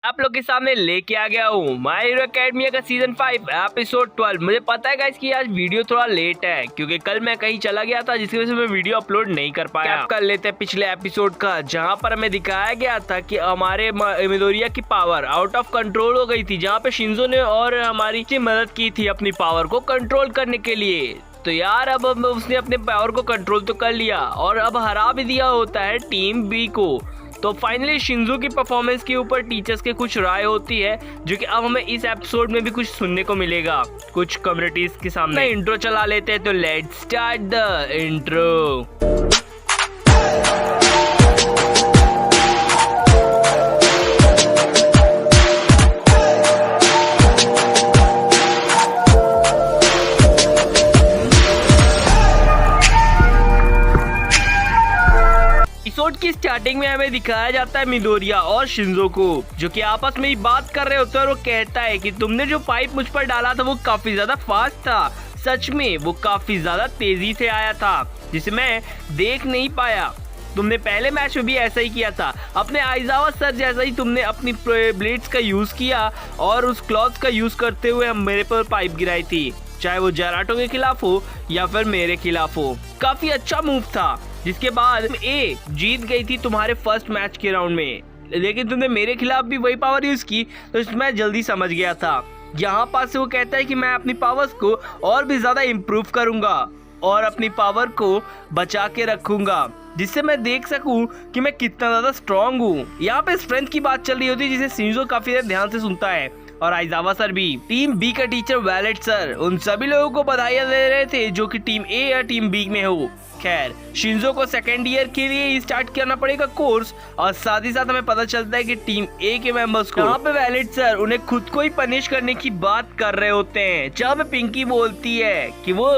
आप लोग के सामने लेके आ गया हूँ माय हीरो एकेडमी का सीजन 5 एपिसोड 12। मुझे पता है गाइस कि आज वीडियो थोड़ा लेट है क्योंकि कल मैं कहीं चला गया था जिसकी वजह से मैं वीडियो अपलोड नहीं कर पाया। कर लेते हैं पिछले एपिसोड का, जहाँ पर हमें दिखाया गया था कि हमारे मिडोरिया की पावर आउट ऑफ कंट्रोल हो गई थी, जहाँ पे शिंजो ने और हमारी की मदद की थी अपनी पावर को कंट्रोल करने के लिए। तो यार अब उसने अपने पावर को कंट्रोल तो कर लिया और अब हरा भी दिया होता है टीम बी को। तो फाइनली शिंजो की परफॉर्मेंस के ऊपर टीचर्स के कुछ राय होती है जो कि अब हमें इस एपिसोड में भी कुछ सुनने को मिलेगा कुछ कम्युनिटीज के सामने। इंट्रो चला लेते हैं, तो let's start the intro. Episode की स्टार्टिंग में हमें दिखाया जाता है मिडोरिया और शिंजो को जो कि आपस में ही बात कर रहे होते हैं और वो कहता है कि तुमने जो पाइप मुझ पर डाला था वो काफी ज्यादा फास्ट था। सच में वो काफी ज्यादा तेजी से आया था जिसे मैं देख नहीं पाया। तुमने पहले मैच में भी ऐसा ही किया था, अपने आइजावा सर जैसा ही तुमने अपनी ब्लेड्स का यूज किया और उस क्लॉथ का यूज करते हुए हम मेरे पर पाइप गिराई थी, चाहे वो जराटो के खिलाफ हो या फिर मेरे खिलाफ हो। काफी अच्छा मूव था, जिसके बाद ए जीत गई थी तुम्हारे फर्स्ट मैच के राउंड में, लेकिन तुमने मेरे खिलाफ भी वही पावर यूज की तो इसमें जल्दी समझ गया था। यहाँ पास से वो कहता है कि मैं अपनी पावर्स को और भी ज्यादा इम्प्रूव करूंगा और अपनी पावर को बचा के रखूंगा जिससे मैं देख सकूं कि मैं कितना ज्यादा स्ट्रांग हूँ। यहाँ पे स्ट्रेंथ की बात चल रही होती है जिसे शिंजो काफी ध्यान से सुनता है और आइजावा सर भी। टीम बी का टीचर वैलेट सर उन सभी लोगों को बधाइयां दे रहे थे जो कि टीम ए या टीम बी में हो। खैर शिंजो को सेकेंड ईयर के लिए स्टार्ट करना पड़ेगा कोर्स और साथ ही साथ हमें पता चलता है कि टीम ए के मेंबर्स को यहाँ पे वैलेट सर उन्हें खुद को ही पनिश करने की बात कर रहे होते हैं, जहाँ पे पिंकी बोलती है कि वो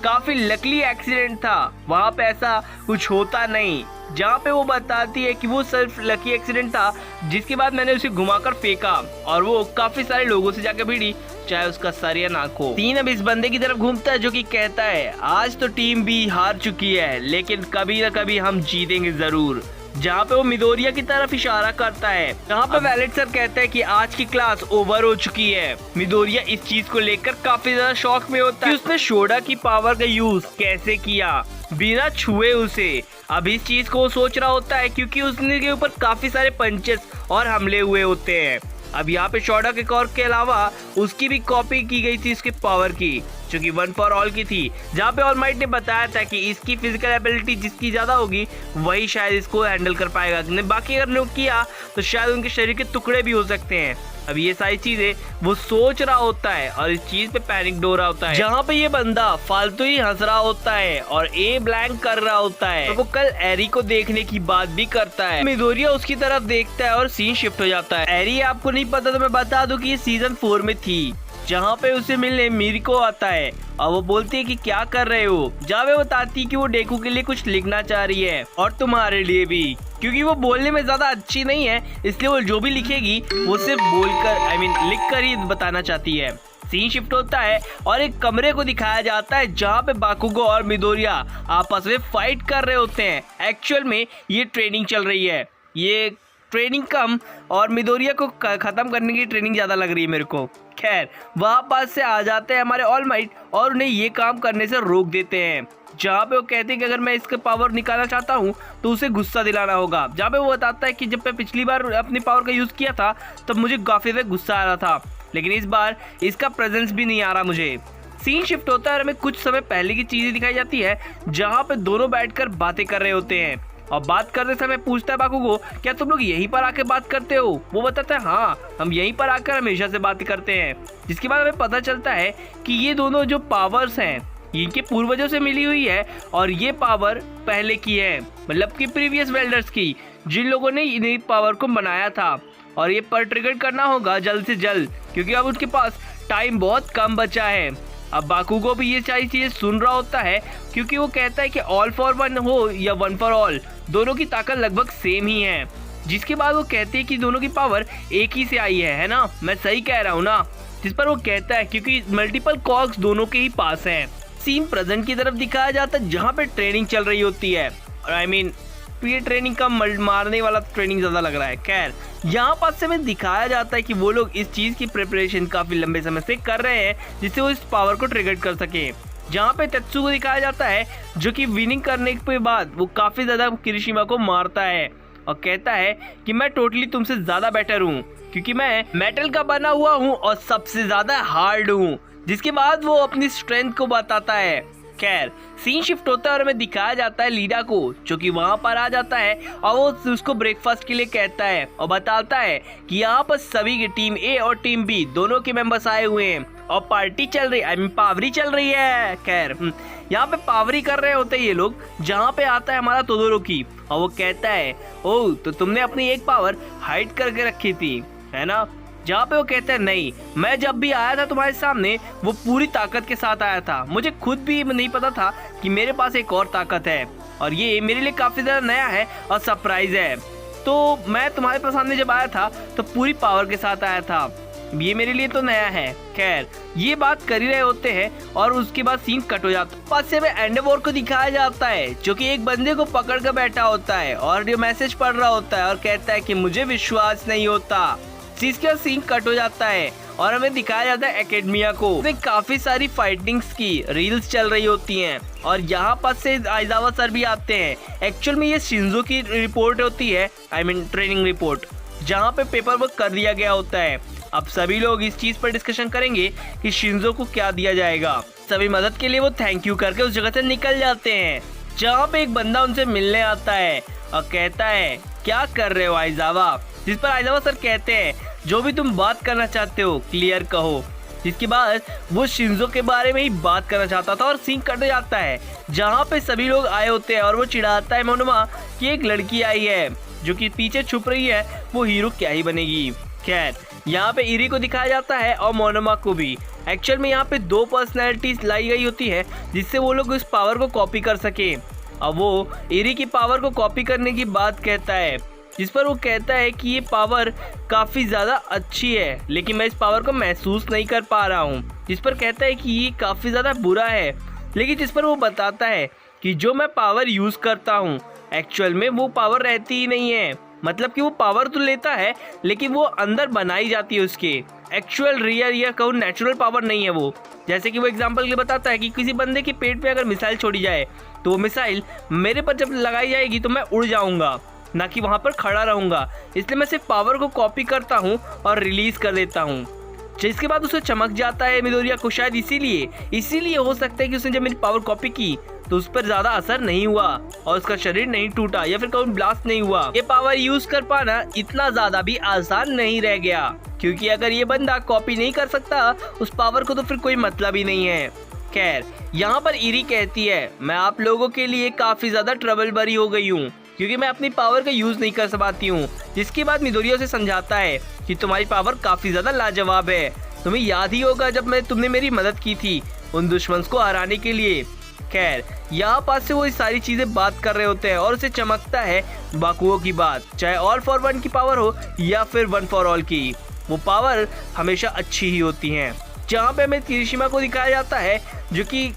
काफी लकली एक्सीडेंट था, वहाँ पे ऐसा कुछ होता नहीं। जहाँ पे वो बताती है कि वो सिर्फ लकी एक्सीडेंट था जिसके बाद मैंने उसे घुमाकर फेंका और वो काफी सारे लोगों से जाकर भिड़ी, चाहे उसका सर या नाक हो। तीन अब इस बंदे की तरफ घूमता है जो कि कहता है आज तो टीम बी हार चुकी है लेकिन कभी न कभी हम जीतेंगे जरूर, जहाँ पे वो मिडोरिया की तरफ इशारा करता है। जहाँ पे वैलेट सर कहता है कि आज की क्लास ओवर हो चुकी है। मिडोरिया इस चीज को लेकर काफी ज्यादा शॉक में होता है कि उसने शोडा की पावर का यूज कैसे किया बिना छुए उसे। अब इस चीज को सोच रहा होता है क्योंकि उसने के ऊपर काफी सारे पंचेस और हमले हुए होते हैं। अब यहाँ पे शोडा के कॉर्क के अलावा उसकी भी कॉपी की गई थी इसके पावर की जो कि वन फॉर ऑल की थी, जहाँ पे ऑल माइट ने बताया था कि इसकी फिजिकल एबिलिटी जिसकी ज्यादा होगी वही शायद इसको हैंडल कर पाएगा, बाकी अगर ने किया तो शायद उनके शरीर के टुकड़े भी हो सकते हैं। अब ये सारी चीजें वो सोच रहा होता है और इस चीज पे पैनिक हो रहा होता है, जहाँ पे ये बंदा फालतू ही हंस रहा होता है और ए ब्लैंक कर रहा होता है। तो वो कल एरी को देखने की बात भी करता है। मिडोरिया उसकी तरफ देखता है और सीन शिफ्ट हो जाता है। एरी आपको नहीं पता तो मैं बता दूं कि ये सीजन 4 में थी, जहाँ पे उसे मिलने मिरिको आता है और वो बोलती है कि क्या कर रहे हो, जहाँ पे बताती है कि वो डेकू के लिए कुछ लिखना चाह रही है और तुम्हारे लिए भी, क्योंकि वो बोलने में ज्यादा अच्छी नहीं है इसलिए वो जो भी लिखेगी वो सिर्फ बोलकर लिख कर ही बताना चाहती है। सीन शिफ्ट होता है और एक कमरे को दिखाया जाता है जहाँ पे बाकुगो और मिडोरिया आपस में फाइट कर रहे होते हैं। एक्चुअल में ये ट्रेनिंग चल रही है, ये ट्रेनिंग कम और मिडोरिया को खत्म करने की ट्रेनिंग ज्यादा लग रही है मेरे को। खैर वहाँ पास से आ जाते हैं हमारे ऑल माइट और उन्हें ये काम करने से रोक देते हैं, जहाँ पे वो कहते हैं कि अगर मैं इसका पावर निकालना चाहता हूँ तो उसे गुस्सा दिलाना होगा। जहाँ पे वो बताता है कि जब मैं पिछली बार अपनी पावर का यूज किया था तब मुझे काफी ज्यादा गुस्सा आ रहा था, लेकिन इस बार इसका प्रेजेंस भी नहीं आ रहा मुझे। सीन शिफ्ट होता है और हमें कुछ समय पहले की चीजें दिखाई जाती है जहाँ पे दोनों बैठकर बातें कर रहे होते हैं और बात करते समय पूछता है बाकुगो क्या तुम लोग यहीं पर आके बात करते हो। वो बताता है हाँ हम यहीं पर आकर हमेशा से बात करते हैं, जिसके बाद हमें पता चलता है कि ये दोनों जो पावर्स हैं इनके पूर्वजों से मिली हुई है और ये पावर पहले की है, मतलब कि प्रीवियस वेल्डर्स की, जिन लोगों ने इन्हीं पावर को बनाया था और ये पर ट्रिगर करना होगा जल्द से जल्द क्योंकि अब उसके पास टाइम बहुत कम बचा है। अब बाकुगो भी ये सारी चीजें सुन रहा होता है क्योंकि वो कहता है कि ऑल फॉर वन हो या वन फॉर ऑल दोनों की ताकत लगभग सेम ही है, जिसके बाद वो कहते हैं कि दोनों की पावर एक ही से आई है ना, मैं सही कह रहा हूँ ना। जिस पर वो कहता है क्योंकि मल्टीपल कॉक्स दोनों के ही पास हैं। सीन प्रेजेंट की तरफ दिखाया जाता है जहाँ पे ट्रेनिंग चल रही होती है और स्पीड ट्रेनिंग का मारने वाला ट्रेनिंग ज्यादा लग रहा है। खैर यहाँ पर से हमें दिखाया जाता है कि वो लोग इस चीज की प्रिपरेशन काफी लंबे समय से कर रहे हैं जिससे वो इस पावर को ट्रिगर कर सके। जहाँ पे तेत्सु को दिखाया जाता है जो कि विनिंग करने के बाद वो काफी ज्यादा किरिशिमा को मारता है और कहता है कि मैं टोटली तुमसे ज्यादा बेटर हूँ क्योंकि मैं मेटल का बना हुआ हूँ और सबसे ज्यादा हार्ड हूँ। जिसके बाद वो अपनी स्ट्रेंथ को बताता है। खैर सीन शिफ्ट होता है और हमें दिखाया जाता है लीडा को जो कि वहां पर आ जाता है और वो उसको ब्रेकफास्ट के लिए कहता है और बताता है कि यहाँ पर सभी की टीम ए और टीम बी दोनों के मेंबर्स आए हुए हैं और पार्टी चल रही है, पावरी चल रही है। खैर यहाँ पे पावरी कर रहे होते ये लोग। जहाँ पे आता है हमारा तोदोरोकी और वो कहता है ओह तो तुमने अपनी एक पावर हाइड करके रखी थी है ना। जहाँ पे वो कहते हैं नहीं, मैं जब भी आया था तुम्हारे सामने वो पूरी ताकत के साथ आया था, मुझे खुद भी नहीं पता था कि मेरे पास एक और ताकत है और ये मेरे लिए काफी ज्यादा नया है और सरप्राइज है। तो मैं तुम्हारे पास सामने जब आया था तो पूरी पावर के साथ आया था, ये मेरे लिए तो नया है। खैर ये बात कर ही रहे होते हैं और उसके बाद सीन कट हो जाता है। पास से हमें एंडरवॉर को दिखाया जाता है जो कि एक बंदे को पकड़ कर बैठा होता है और ये मैसेज पढ़ रहा होता है और कहता है कि मुझे विश्वास नहीं होता। जिसके बाद सीन कट हो जाता है और हमें दिखाया जाता है एकेडमिया को। काफी सारी फाइटिंग्स की रील्स चल रही होती हैं और यहाँ पर से आइजावा सर भी आते हैं। एक्चुअल में ये शिंजो की रिपोर्ट होती है, आई मीन ट्रेनिंग रिपोर्ट, जहाँ पे पेपर वर्क कर दिया गया होता है। अब सभी लोग इस चीज पर डिस्कशन करेंगे कि शिंजो को क्या दिया जाएगा। सभी मदद के लिए वो थैंक यू करके उस जगह से निकल जाते हैं। जहाँ पे एक बंदा उनसे मिलने आता है और कहता है क्या कर रहे हो आइजावा, जिस पर आइजावा सर कहते हैं जो भी तुम बात करना चाहते हो क्लियर कहो। जिसके बाद वो शिंजो के बारे में ही बात करना चाहता था और सीन कट जाता है जहाँ पे सभी लोग आए होते हैं और वो चिढ़ाता है मोनोमा कि एक लड़की आई है जो कि पीछे छुप रही है, वो हीरो क्या ही बनेगी। खैर यहाँ पे इरी को दिखाया जाता है और मोनोमा को भी। एक्चुअल में यहाँ पे दो पर्सनैलिटीज लाई गई होती है जिससे वो लोग उस पावर को कॉपी कर सके। अब वो इरी की पावर को कॉपी करने की बात कहता है जिस पर वो कहता है कि ये पावर काफ़ी ज़्यादा अच्छी है लेकिन मैं इस पावर को महसूस नहीं कर पा रहा हूँ। जिस पर कहता है कि ये काफ़ी ज़्यादा बुरा है, लेकिन जिस पर वो बताता है कि जो मैं पावर यूज़ करता हूँ एक्चुअल में वो पावर रहती ही नहीं है। मतलब कि वो पावर तो लेता है लेकिन वो अंदर बनाई जाती है उसके। एक्चुअल रियल या कहूँ नेचुरल पावर नहीं है वो। जैसे कि वो एग्जांपल के लिए बताता है कि किसी बंदे के पेट पे अगर मिसाइल छोड़ी जाए तो वो मिसाइल मेरे पर जब लगाई जाएगी तो मैं उड़ जाऊंगा, ना कि वहाँ पर खड़ा रहूंगा। इसलिए मैं सिर्फ पावर को कॉपी करता हूँ और रिलीज कर देता हूँ। जिसके बाद उसे चमक जाता है मिडोरिया को। शायद इसीलिए हो सकता है कि उसने जब मेरी पावर कॉपी की तो उस पर ज्यादा असर नहीं हुआ और उसका शरीर नहीं टूटा या फिर कहीं ब्लास्ट नहीं हुआ। ये पावर यूज कर पाना इतना ज्यादा भी आसान नहीं रह गया क्योंकि अगर ये बंदा कॉपी नहीं कर सकता उस पावर को तो फिर कोई मतलब ही नहीं है। खैर यहाँ पर इरी कहती है मैं आप लोगों के लिए काफी ज्यादा ट्रबल भरी हो गई हूँ क्योंकि मैं अपनी पावर का यूज नहीं कर पाती हूँ। जिसके बाद मिडोरिया उसे समझाता है कि तुम्हारी पावर काफी ज्यादा लाजवाब है। तुम्हें याद ही होगा जब तुमने मेरी मदद की थी उन दुश्मन को हराने के लिए। खैर यहाँ पास से वो इस सारी चीजें बात कर रहे होते हैं और उसे चमकता है बाकुओं की बात, चाहे ऑल फॉर वन की पावर हो या फिर वन फॉर ऑल की, वो पावर हमेशा अच्छी ही होती हैं। जहाँ पे हमें किरिशिमा को दिखाया जाता है जो कि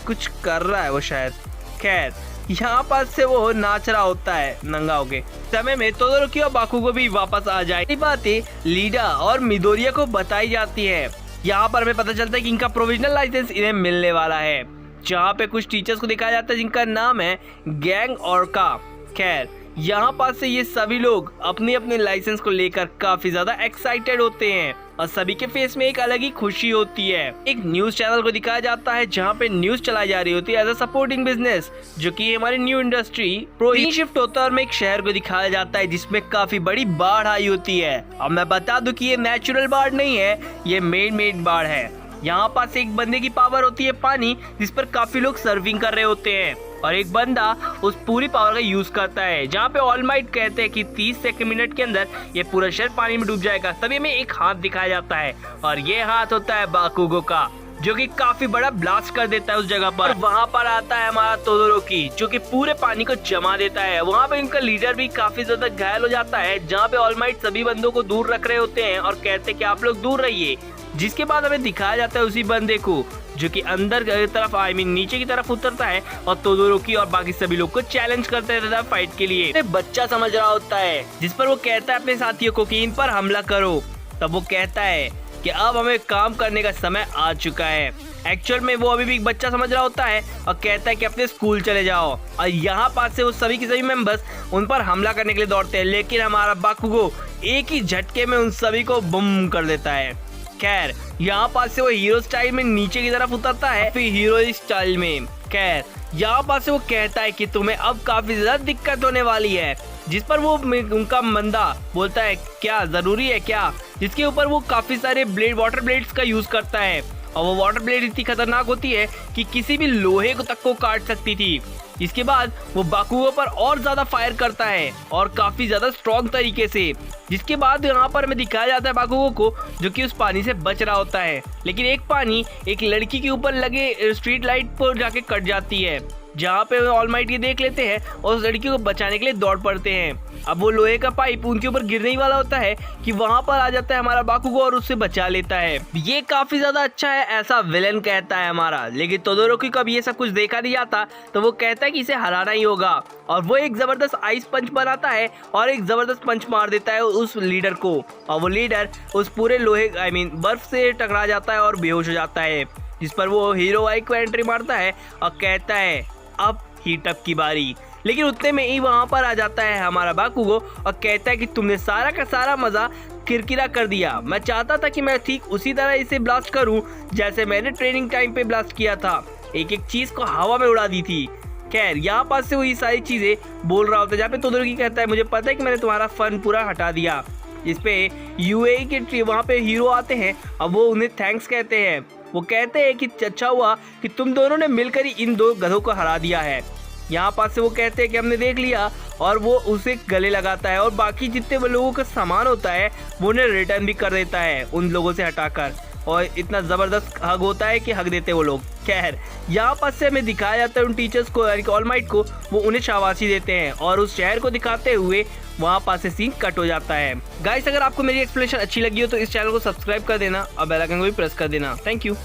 कुछ कर रहा है वो शायद। खैर यहाँ पास से वो नाच रहा होता है नंगा होके। समय में तोदोरोकी और बाकुगो भी वापस आ जाए। बातें लीडा और मिडोरिया को बताई जाती है। यहाँ पर हमें पता चलता है कि इनका प्रोविजनल लाइसेंस इन्हें मिलने वाला है। जहाँ पे कुछ टीचर्स को दिखाया जाता है जिनका नाम है गैंग ओरका। खैर यहाँ पास से ये सभी लोग अपने अपने लाइसेंस को लेकर काफी ज्यादा एक्साइटेड होते हैं और सभी के फेस में एक अलग ही खुशी होती है। एक न्यूज चैनल को दिखाया जाता है जहाँ पे न्यूज चलाई जा रही होती है एज अ सपोर्टिंग बिजनेस, जो कि हमारी न्यू इंडस्ट्री प्रो शिफ्ट होता है और एक शहर को दिखाया जाता है जिसमें काफी बड़ी बाढ़ आई होती है। अब मैं बता दूं कि ये नेचुरल बाढ़ नहीं है, ये मेड बाढ़ है। यहाँ पास एक बंदे की पावर होती है पानी, जिस पर काफी लोग सर्विंग कर रहे होते हैं और एक बंदा उस पूरी पावर का यूज करता है। जहाँ पे ऑल माइट कहते हैं कि 30 मिनट के अंदर ये पूरा शहर पानी में डूब जाएगा। तभी हमें एक हाथ दिखाया जाता है और ये हाथ होता है बाकुगो का, जो कि काफी बड़ा ब्लास्ट कर देता है उस जगह पर। वहाँ पर आता है हमारा तोदोरोकी जो कि पूरे पानी को जमा देता है। वहाँ पे इनका लीडर भी काफी ज्यादा घायल हो जाता है, जहाँ पे ऑल माइट सभी बंदों को दूर रख रहे होते हैं और कहते हैं कि आप लोग दूर रहिए। जिसके बाद हमें दिखाया जाता है उसी बंदे को जो कि अंदर की तरफ नीचे की तरफ उतरता है और तोदोरोकी और बाकी सभी लोग को चैलेंज करता रहता है फाइट के लिए। बच्चा समझ रहा होता है, जिस पर वो कहता है अपने साथियों को कि इन पर हमला करो। तब वो कहता है कि अब हमें काम करने का समय आ चुका है। एक्चुअल में वो अभी भी एक बच्चा समझ रहा होता है और कहता है कि अपने स्कूल चले जाओ। और यहाँ पास से वो सभी के सभी मेंबर्स उन पर हमला करने के लिए दौड़ते हैं, लेकिन हमारा बाकुगो एक ही झटके में उन सभी को बम कर देता है। खैर यहाँ पास से वो हीरो स्टाइल में नीचे की तरफ उतरता है, फिर हीरो स्टाइल में। खैर यहाँ पास से वो कहता है कि तुम्हें अब काफी ज्यादा दिक्कत होने वाली है, जिस पर वो उनका मंदा बोलता है क्या जरूरी है क्या, जिसके ऊपर वो काफी सारे वाटर ब्लेड्स का यूज करता है। और वो वाटर ब्लेड इतनी खतरनाक होती है कि किसी भी लोहे को तक को काट सकती थी। इसके बाद वो बाकुगो पर और ज्यादा फायर करता है और काफी ज्यादा स्ट्रॉन्ग तरीके से, जिसके बाद यहाँ पर हमें दिखाया जाता है बाकुगो को जो कि उस पानी से बच रहा होता है। लेकिन एक पानी एक लड़की के ऊपर लगे स्ट्रीट लाइट पर जाके कट जाती है, जहाँ पे ऑल माइट ये देख लेते हैं और उस लड़की को बचाने के लिए दौड़ पड़ते हैं। अब वो लोहे का पाइप उनके ऊपर गिरने ही वाला होता है कि वहाँ पर आ जाता है हमारा बाकुगो और उससे बचा लेता है। ये काफी ज्यादा अच्छा है ऐसा विलेन कहता है हमारा, लेकिन तोदोरोकी को अब ये सब कुछ देखा नहीं जाता, तो वो कहता है कि इसे हराना ही होगा। और वो एक जबरदस्त आइस पंच बनाता है और एक जबरदस्त पंच मार देता है उस लीडर को, और वो लीडर उस पूरे लोहे बर्फ से टकरा जाता है और बेहोश हो जाता है। जिस पर वो हीरो वाई को एंट्री मारता है और कहता है अब हीट अप की बारी। लेकिन उतने में ही वहाँ पर आ जाता है हमारा बाकुगो और कहता है कि तुमने सारा का सारा मजा किरकिरा कर दिया। मैं चाहता था कि मैं ठीक उसी तरह इसे ब्लास्ट करूं जैसे मैंने ट्रेनिंग टाइम पे ब्लास्ट किया था, एक एक चीज को हवा में उड़ा दी थी। खैर यहाँ पास से वो ये सारी चीजें बोल रहा होता है, जहाँ पे तोदोरोकी कहता है मुझे पता है कि मैंने तुम्हारा फन पूरा हटा दिया। इस पे यूएई के वहाँ पे हीरो आते हैं और वो उन्हें थैंक्स कहते हैं। वो कहते हैं कि अच्छा हुआ कि तुम दोनों ने मिलकर ही इन दो गधों को हरा दिया है। यहाँ पास से वो कहते हैं कि हमने देख लिया, और वो उसे गले लगाता है और बाकी जितने वो लोगों का सामान होता है वो उन्हें रिटर्न भी कर देता है उन लोगों से हटाकर, और इतना ज़बरदस्त हग होता है कि हग देते वो लोग। खैर यहाँ पास से हमें दिखाया जाता है उन टीचर्स को यानी कि ऑल माइट को, वो उन्हें शाबाशी देते हैं और उस शहर को दिखाते हुए वहाँ पास से सीन कट हो जाता है। गाइस अगर आपको मेरी एक्सप्लेनेशन अच्छी लगी हो तो इस चैनल को सब्सक्राइब कर देना और बेल आइकन को भी प्रेस कर देना। Thank you.